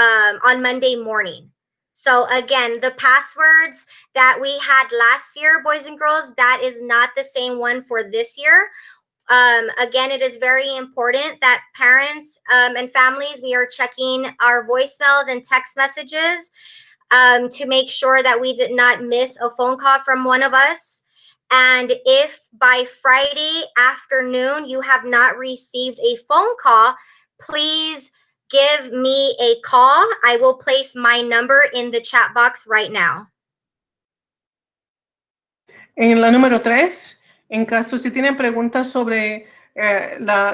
on Monday morning. So again, the passwords that we had last year, boys and girls, that is not the same one for this year. Again, it is very important that parents and families, we are checking our voicemails and text messages to make sure that we did not miss a phone call from one of us. And if by Friday afternoon you have not received a phone call, please give me a call. I will place my number in the chat box right now. En la número 3, en caso si tienen preguntas sobre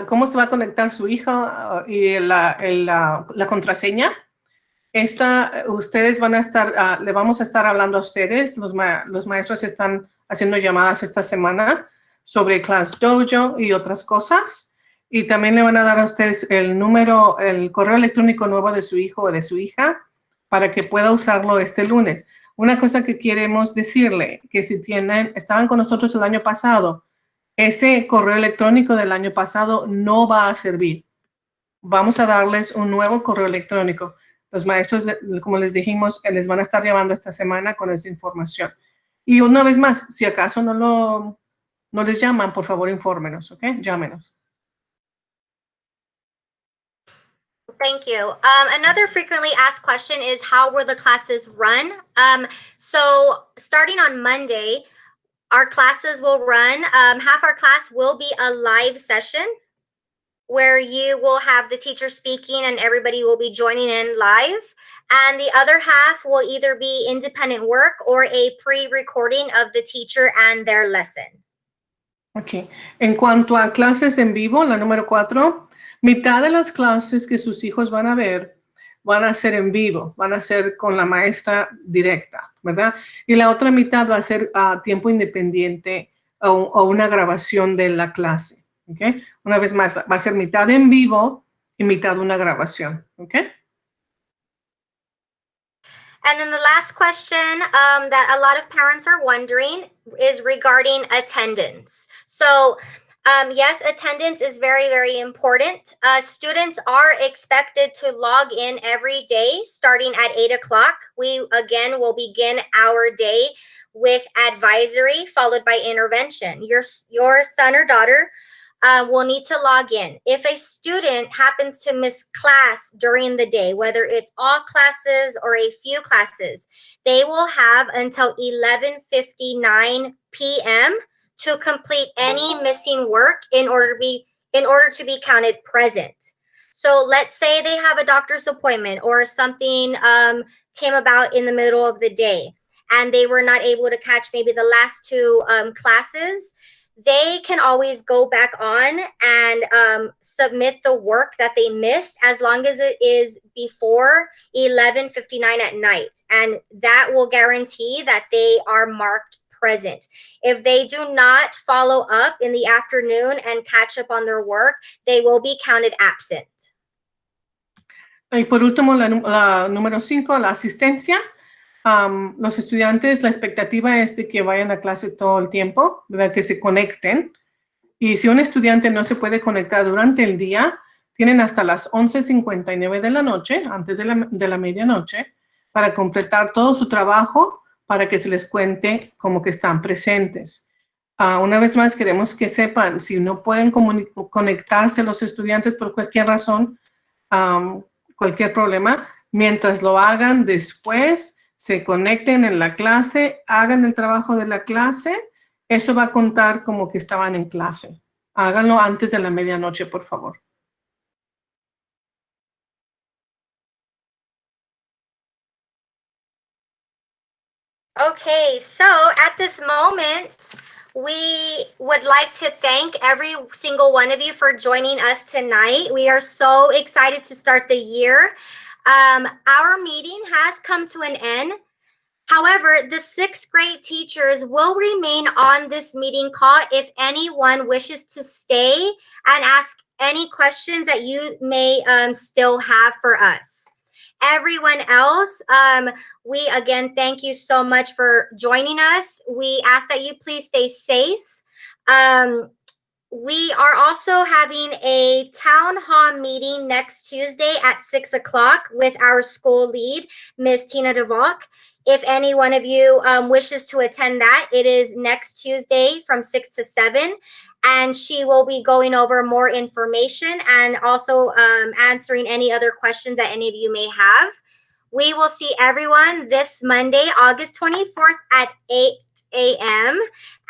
cómo se va a conectar su hija y la contraseña, ustedes van a estar, le vamos a estar hablando a ustedes, los maestros están haciendo llamadas esta semana sobre Class Dojo y otras cosas, y también le van a dar a ustedes el correo electrónico nuevo de su hijo o de su hija para que pueda usarlo este lunes. Una cosa que queremos decirle, que si estaban con nosotros el año pasado, ese correo electrónico del año pasado no va a servir. Vamos a darles un nuevo correo electrónico. Los maestros, como les dijimos, les van a estar llamando esta semana con esa información. Y una vez más, si acaso no les llaman, por favor, infórmenos, ¿ok? Llámenos. Thank you. Another frequently asked question is how will the classes run? So starting on Monday, our classes will run. Half our class will be a live session where you will have the teacher speaking and everybody will be joining in live. And the other half will either be independent work or a pre-recording of the teacher and their lesson. Ok. En cuanto a clases en vivo, la número 4, mitad de las clases que sus hijos van a ver van a ser en vivo, van a ser con la maestra directa, ¿verdad? Y la otra mitad va a ser a tiempo independiente o una grabación de la clase, ¿ok? Una vez más, va a ser mitad en vivo y mitad una grabación, ¿ok? And then the last question that a lot of parents are wondering is regarding attendance. So yes, attendance is very, very important. Students are expected to log in every day starting at 8 o'clock. We, again, will begin our day with advisory followed by intervention. Your son or daughter will need to log in. If a student happens to miss class during the day, whether it's all classes or a few classes, they will have until 11:59 p.m. to complete any missing work in order to be counted present. So let's say they have a doctor's appointment or something came about in the middle of the day and they were not able to catch maybe the last two classes. They can always go back on and submit the work that they missed as long as it is before 11:59 at night. And that will guarantee that they are marked present. If they do not follow up in the afternoon and catch up on their work, they will be counted absent. Y por último, la número 5, la asistencia. Los estudiantes, la expectativa es de que vayan a clase todo el tiempo, ¿verdad? Que se conecten. Y si un estudiante no se puede conectar durante el día, tienen hasta las 11:59 de la noche, antes de la medianoche, para completar todo su trabajo, para que se les cuente como que están presentes. Una vez más, queremos que sepan, si no pueden conectarse los estudiantes por cualquier razón, cualquier problema, mientras lo hagan después, se conecten en la clase, hagan el trabajo de la clase, eso va a contar como que estaban en clase. Háganlo antes de la medianoche, por favor. Okay, so at this moment, we would like to thank every single one of you for joining us tonight. We are so excited to start the year. Our meeting has come to an end. However, the 6th grade teachers will remain on this meeting call if anyone wishes to stay and ask any questions that you may still have for us. Everyone else, we again thank you so much for joining us. We ask that you please stay safe. We are also having a town hall meeting next Tuesday at 6 o'clock with our school lead, Ms. Tina DeValk. If any one of you wishes to attend that, it is next Tuesday from 6 to 7. And she will be going over more information and also answering any other questions that any of you may have. We will see everyone this Monday, August 24th at 8 a.m.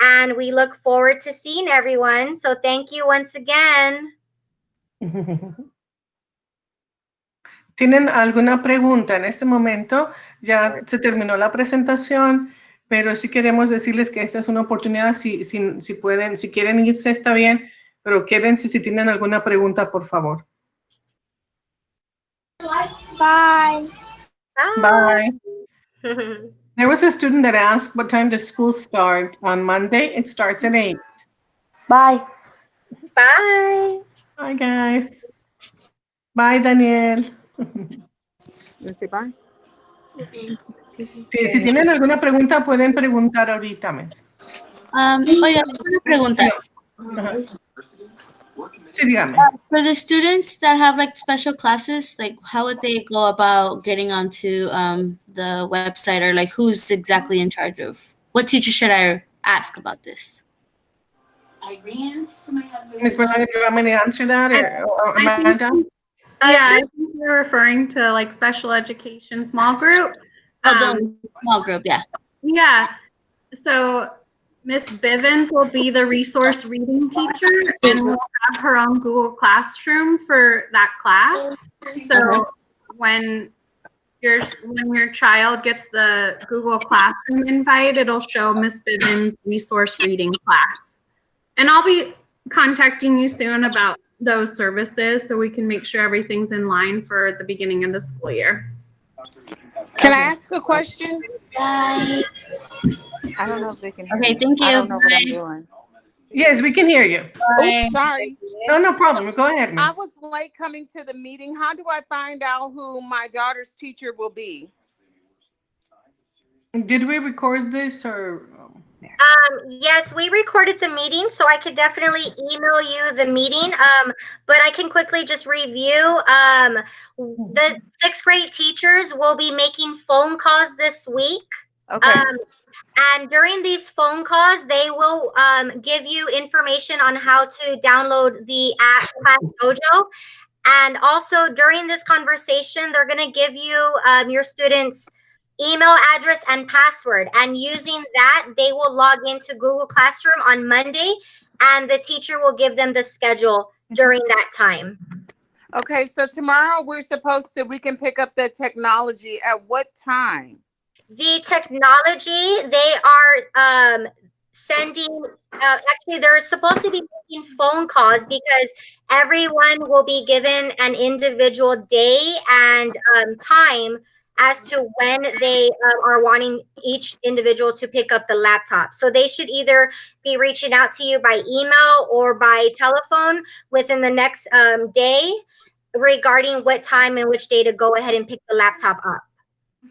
And we look forward to seeing everyone. So thank you once again. ¿Tienen alguna pregunta en este momento? Ya se terminó la presentación, pero sí queremos decirles que esta es una oportunidad, si pueden, si quieren irse está bien, pero quédense si tienen alguna pregunta, por favor. Bye. Bye. There was a student that asked what time does school start on Monday. It starts at 8. Bye. Bye. Bye, guys. Bye, Daniel. Bye. Si tienen alguna pregunta, pueden preguntar ahorita, Miss. Oiga, una pregunta. Sí, dígame. For the students that have like special classes, like how would they go about getting onto the website, or like who's exactly in charge of what teacher should I ask about this? I ran to my husband. Ms. Berlanga, do you want me to answer that, or Amanda? I think you're referring to like special education small group. The small group, yeah. Yeah. So Miss Bivens will be the resource reading teacher and will have her own Google Classroom for that class. So when your child gets the Google Classroom invite, it'll show Miss Bivens resource reading class. And I'll be contacting you soon about those services so we can make sure everything's in line for the beginning of the school year. Can I ask a question? Bye. I don't know if they can hear Okay, me. thank you. I don't know what I'm doing. Yes, we can hear you. Oops, sorry. No problem. Go ahead, Miss. I was late coming to the meeting. How do I find out who my daughter's teacher will be? Did we record this or? Yes, we recorded the meeting, so I could definitely email you the meeting. But I can quickly just review. The 6th grade teachers will be making phone calls this week Okay. And during these phone calls, they will give you information on how to download the app Class Dojo. And also during this conversation, they're going to give you your students' email address and password. And using that, they will log into Google Classroom on Monday, and the teacher will give them the schedule during that time. Okay, so tomorrow we can pick up the technology at what time? The technology, they are sending, actually, they're supposed to be making phone calls because everyone will be given an individual day and time as to when they are wanting each individual to pick up the laptop. So they should either be reaching out to you by email or by telephone within the next day regarding what time and which day to go ahead and pick the laptop up.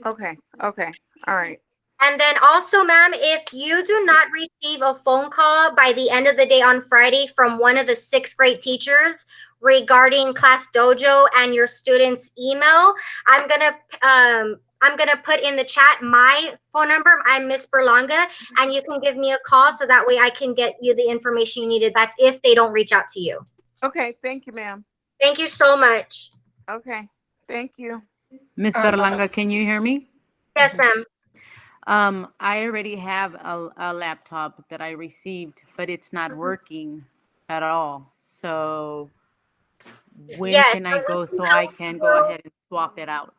Okay, okay, all right. And then also, ma'am, if you do not receive a phone call by the end of the day on Friday from one of the 6th grade teachers regarding Class Dojo and your student's email, I'm gonna put in the chat my phone number. I'm Miss Berlanga, and you can give me a call so that way I can get you the information you needed. That's if they don't reach out to you. Okay, thank you, ma'am. Thank you so much. Okay, thank you. Miss Berlanga, can you hear me? Yes, ma'am. I already have a laptop that I received, but it's not working at all. So when can I go so I can go ahead and swap it out?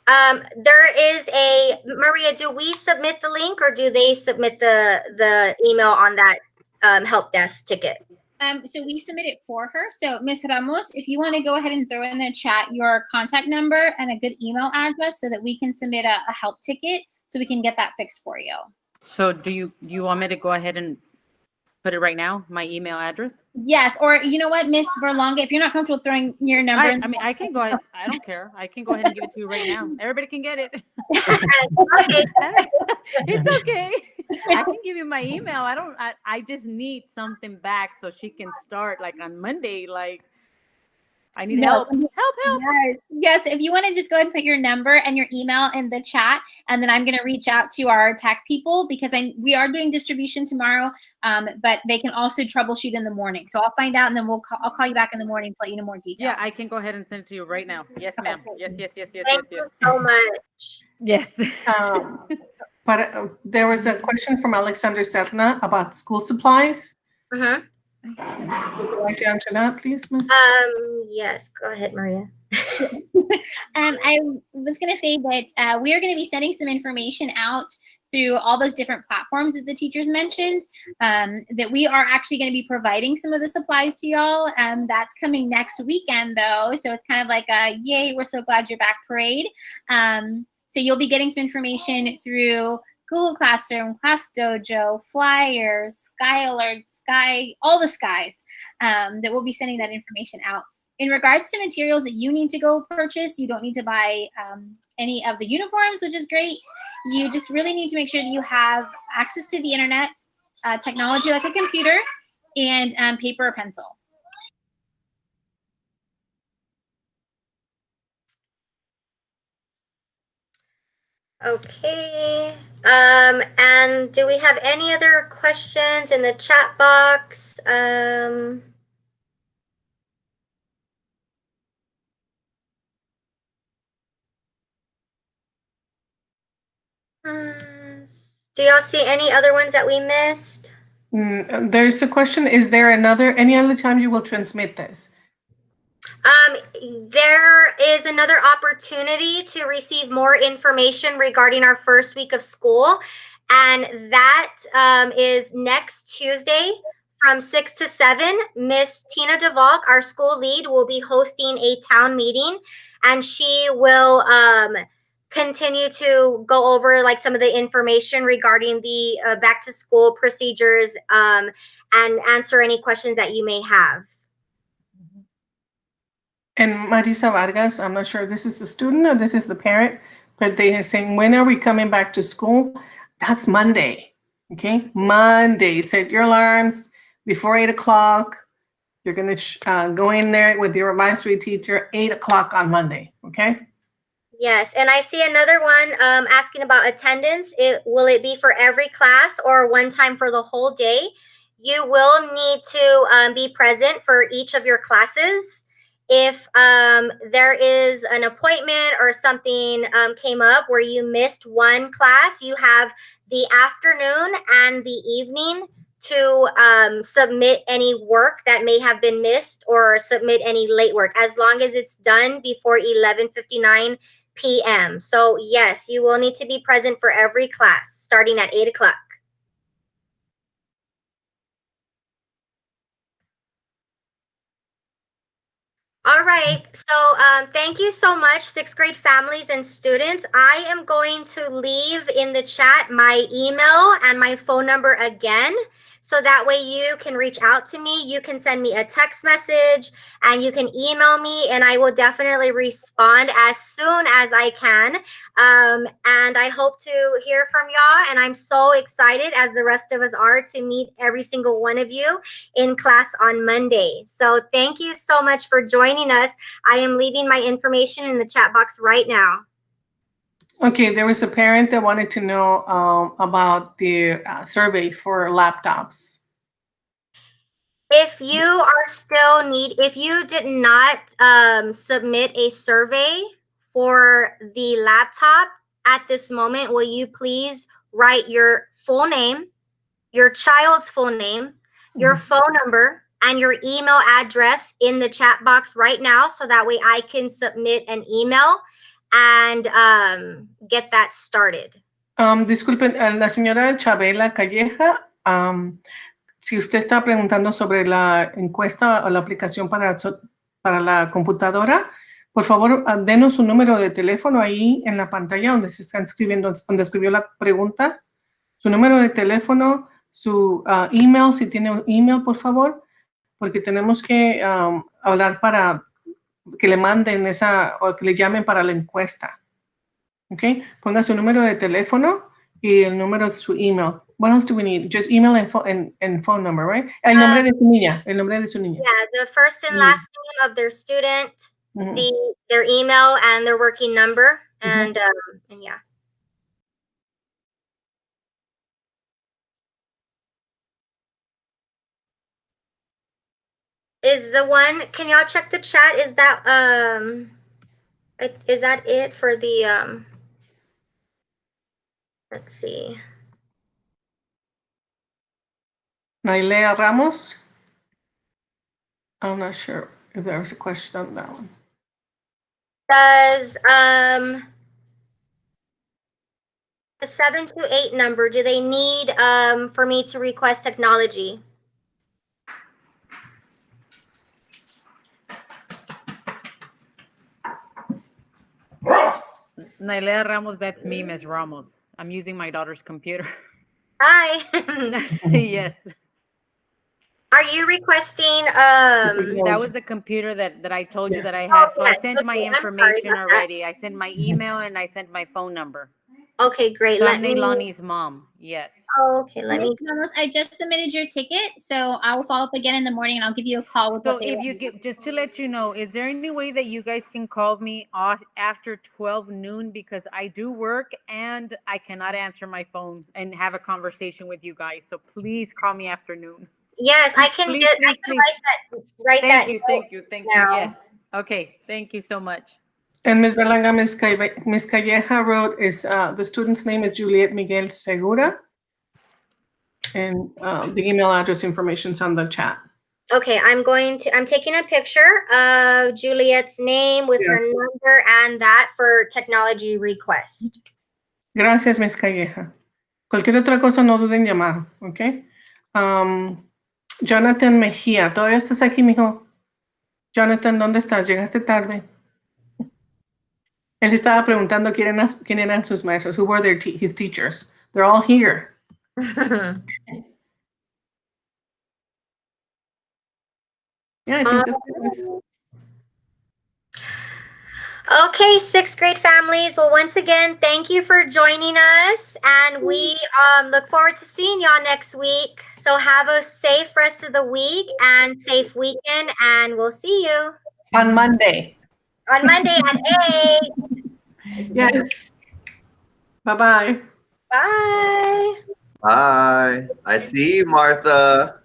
There is a, Maria, do we submit the link or do they submit the email on that help desk ticket? So we submit it for her. So Ms. Ramos, if you want to go ahead and throw in the chat your contact number and a good email address so that we can submit a help ticket so we can get that fixed for you. So do you want me to go ahead and put it right now, my email address? Yes, or you know what, Ms. Berlanga, if you're not comfortable throwing your number I mean, I can go ahead. I don't care. I can go ahead and give it to you right now. Everybody can get it. It's okay. I can give you my email. I just need something back so she can start like on Monday. Like, I need help. Help. Yes, if you want to just go ahead and put your number and your email in the chat, and then I'm going to reach out to our tech people because we are doing distribution tomorrow, but they can also troubleshoot in the morning. So I'll find out, and then I'll call you back in the morning to let you know more details. Yeah, I can go ahead and send it to you right now. Yes, ma'am. Yes. Thank you so much. Yes. But there was a question from Alexander Serna about school supplies. Uh-huh. Would you like to answer that, please, Miss? Yes, go ahead, Maria. I was going to say that we are going to be sending some information out through all those different platforms that the teachers mentioned, that we are actually going to be providing some of the supplies to y'all. That's coming next weekend, though. So it's kind of like a, yay, we're so glad you're back parade. So you'll be getting some information through Google Classroom, Class Dojo, flyers, Sky Alerts, all the skies, that we'll be sending that information out. In regards to materials that you need to go purchase, you don't need to buy any of the uniforms, which is great. You just really need to make sure that you have access to the internet, technology like a computer, and paper or pencil. Okay. And do we have any other questions in the chat box? Do y'all see any other ones that we missed? There's a question. Is there any other time you will transmit this? There is another opportunity to receive more information regarding our first week of school, and that is next Tuesday from 6 to 7. Miss Tina DeValk, our school lead, will be hosting a town meeting, and she will continue to go over like some of the information regarding the back to school procedures and answer any questions that you may have. And Marisa Vargas, I'm not sure if this is the student or this is the parent, but they are saying, when are we coming back to school? That's Monday, okay? Monday, set your alarms before 8 o'clock. You're gonna go in there with your advisory teacher, 8 o'clock on Monday, okay? Yes, and I see another one asking about attendance. Will it be for every class or one time for the whole day? You will need to be present for each of your classes. If there is an appointment or something came up where you missed one class, you have the afternoon and the evening to submit any work that may have been missed or submit any late work, as long as it's done before 11:59 p.m. So yes, you will need to be present for every class starting at 8 o'clock. All right, so thank you so much, sixth grade families and students. I am going to leave in the chat my email and my phone number again. So that way you can reach out to me. You can send me a text message and you can email me, and I will definitely respond as soon as I can. And I hope to hear from y'all. And I'm so excited, as the rest of us are, to meet every single one of you in class on Monday. So thank you so much for joining us. I am leaving my information in the chat box right now. Okay, there was a parent that wanted to know about the survey for laptops. If you are still if you did not submit a survey for the laptop at this moment, will you please write your full name, your child's full name, your phone number, and your email address in the chat box right now, so that way I can submit an email and get that started. Disculpen, la señora Chabela Calleja, si usted está preguntando sobre la encuesta o la aplicación para la computadora, por favor, denos su número de teléfono ahí en la pantalla donde se está escribiendo, donde escribió la pregunta, su número de teléfono, su email, si tiene un email, por favor, porque tenemos que hablar para que le manden o que le llamen para la encuesta. ¿Ok? Ponga su número de teléfono y el número de su email. What else do we need? Just email and phone number, right? El nombre de su niña. El nombre de su niña. Yeah, the first and last name of their student, their email, and their working number, and yeah. Is the one? Can y'all check the chat? Is that it for the Let's see. Nailea Ramos. I'm not sure if there was a question on that one. Does the 728 number, do they need for me to request technology? Nailea Ramos, that's me, Ms. Ramos. I'm using my daughter's computer. Hi. Yes. Are you requesting that was the computer that I told you that I had. So I sent my information already. I sent my email and I sent my phone number. Okay, great. So I'm Neilani's mom. Yes. Oh, okay, let me. I just submitted your ticket, so I will follow up again in the morning and I'll give you a call with so if you get, just to let you know, is there any way that you guys can call me off after 12 noon, because I do work and I cannot answer my phone and have a conversation with you guys. So please call me after noon. Yes, I can please, get. Please, I can write that. Thank you. Yes. Okay. Thank you so much. And Ms. Berlanga, Ms. Calleja wrote the student's name is Juliet Miguel Segura. And the email address information's on the chat. Okay, I'm taking a picture of Juliet's name with her number and that for technology request. Gracias, Ms. Calleja. Cualquier otra cosa, no duden en llamar, ¿ok? Jonathan Mejía, ¿todavía estás aquí, mijo? Jonathan, ¿dónde estás? Llegaste tarde. Él estaba preguntando quién eran sus maestros. Who were his teachers? They're all here. Yeah, I think that's it. Okay, sixth grade families. Well, once again, thank you for joining us, and we look forward to seeing y'all next week. So have a safe rest of the week and safe weekend, and we'll see you on Monday. On Monday at 8. Yes. Bye-bye. Bye. Bye. I see you, Martha.